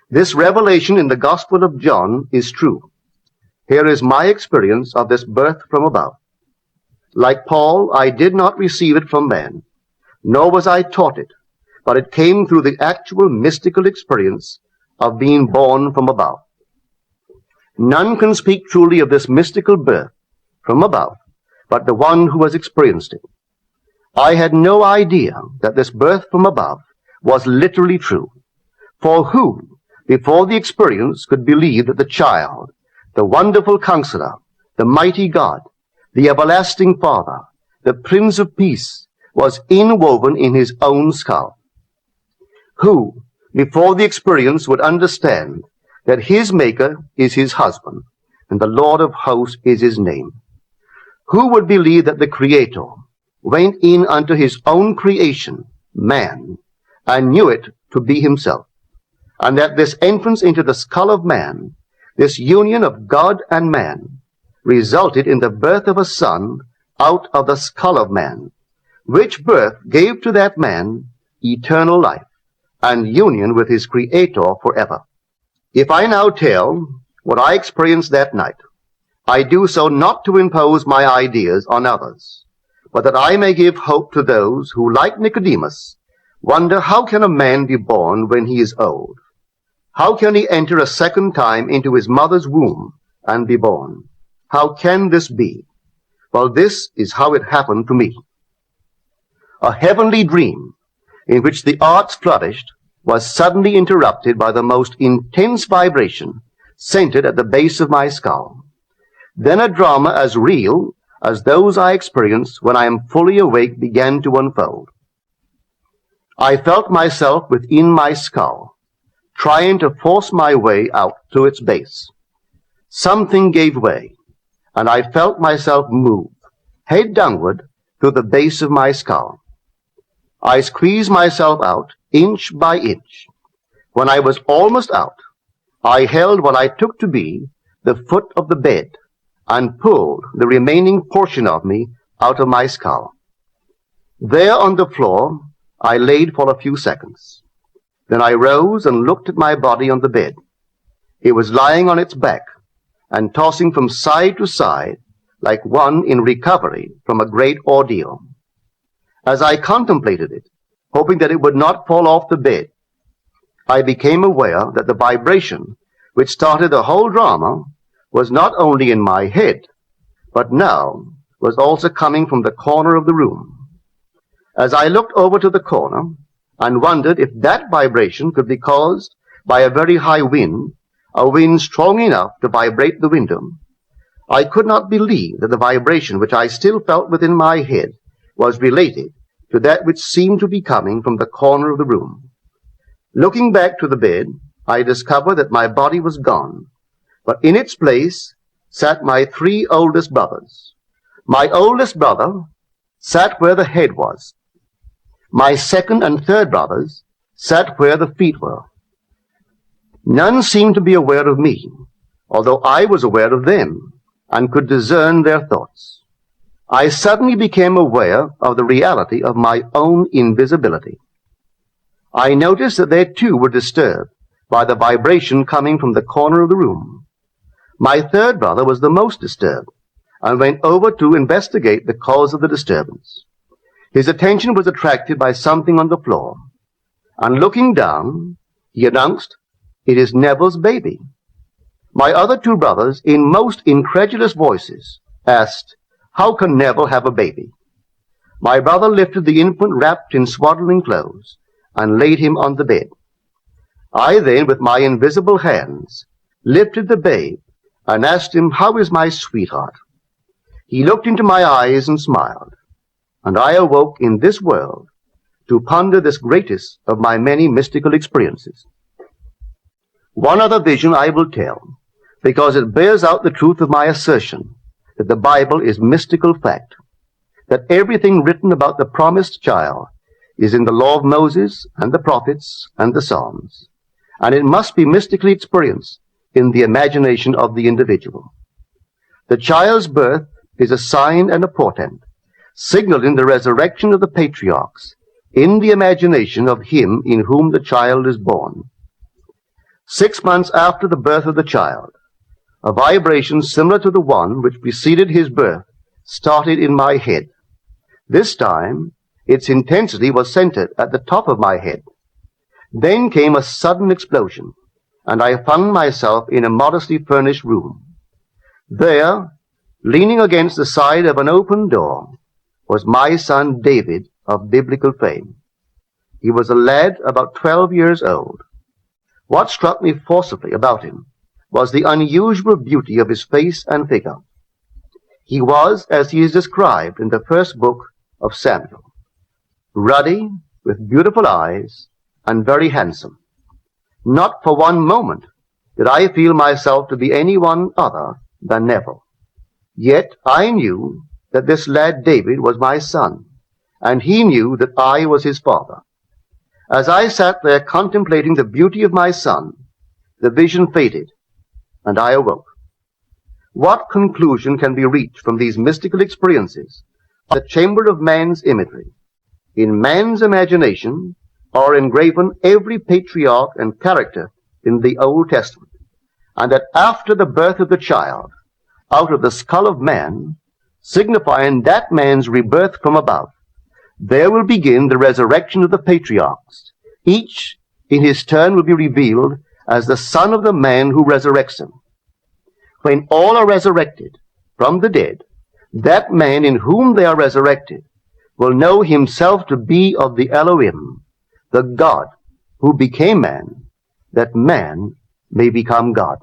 This revelation in the Gospel of John is true. Here is my experience of this birth from above. Like Paul, I did not receive it from man, nor was I taught it, but it came through the actual mystical experience of being born from above. None can speak truly of this mystical birth from above but the one who has experienced it. I had no idea that this birth from above was literally true. For who, before the experience, could believe that the child, the wonderful Counselor, the mighty God, the everlasting Father, the Prince of Peace, was inwoven in his own skull? Who, before the experience, would understand that his Maker is his husband, and the Lord of hosts is his name? Who would believe that the Creator went in unto his own creation, man, and knew it to be himself, and that this entrance into the skull of man, this union of God and man, resulted in the birth of a son out of the skull of man, which birth gave to that man eternal life and union with his Creator forever? If I now tell what I experienced that night, I do so not to impose my ideas on others, but that I may give hope to those who, like Nicodemus, wonder how can a man be born when he is old? How can he enter a second time into his mother's womb and be born? How can this be? Well, this is how it happened to me. A heavenly dream in which the arts flourished was suddenly interrupted by the most intense vibration centered at the base of my skull. Then a drama as real as those I experience when I am fully awake began to unfold. I felt myself within my skull, trying to force my way out to its base. Something gave way, and I felt myself move, head downward, to the base of my skull. I squeezed myself out, inch by inch. When I was almost out, I held what I took to be the foot of the bed, and pulled the remaining portion of me out of my skull. There on the floor, I laid for a few seconds. Then I rose and looked at my body on the bed. It was lying on its back and tossing from side to side like one in recovery from a great ordeal. As I contemplated it, hoping that it would not fall off the bed, I became aware that the vibration which started the whole drama was not only in my head, but now was also coming from the corner of the room. As I looked over to the corner and wondered if that vibration could be caused by a very high wind, a wind strong enough to vibrate the window, I could not believe that the vibration which I still felt within my head was related to that which seemed to be coming from the corner of the room. Looking back to the bed, I discovered that my body was gone, but in its place sat my 3 oldest brothers. My oldest brother sat where the head was. My second and third brothers sat where the feet were. None seemed to be aware of me, although I was aware of them and could discern their thoughts. I suddenly became aware of the reality of my own invisibility. I noticed that they too were disturbed by the vibration coming from the corner of the room. My third brother was the most disturbed and went over to investigate the cause of the disturbance. His attention was attracted by something on the floor, and looking down, he announced, "It is Neville's baby." My other 2 brothers, in most incredulous voices, asked, "How can Neville have a baby?" My brother lifted the infant wrapped in swaddling clothes and laid him on the bed. I then, with my invisible hands, lifted the babe and asked him, "How is my sweetheart?" He looked into my eyes and smiled, and I awoke in this world to ponder this greatest of my many mystical experiences. One other vision I will tell, because it bears out the truth of my assertion that the Bible is mystical fact, that everything written about the promised child is in the law of Moses and the prophets and the Psalms, and it must be mystically experienced in the imagination of the individual. The child's birth is a sign and a portent, signaling the resurrection of the patriarchs in the imagination of him in whom the child is born. 6 months after the birth of the child, a vibration similar to the one which preceded his birth started in my head. This time, its intensity was centered at the top of my head. Then came a sudden explosion, and I found myself in a modestly furnished room. There, leaning against the side of an open door, was my son David of biblical fame. He was a lad about 12 years old. What struck me forcibly about him was the unusual beauty of his face and figure. He was, as he is described in the first book of Samuel, ruddy, with beautiful eyes, and very handsome. Not for one moment did I feel myself to be anyone other than Neville. Yet I knew that this lad David was my son, and he knew that I was his father. As I sat there contemplating the beauty of my son, the vision faded, and I awoke. What conclusion can be reached from these mystical experiences? The chamber of man's imagery. In man's imagination are engraven every patriarch and character in the Old Testament, and that after the birth of the child, out of the skull of man, signifying that man's rebirth from above, there will begin the resurrection of the patriarchs. Each, in his turn, will be revealed as the son of the man who resurrects him. When all are resurrected from the dead, that man in whom they are resurrected will know himself to be of the Elohim, the God who became man, that man may become God.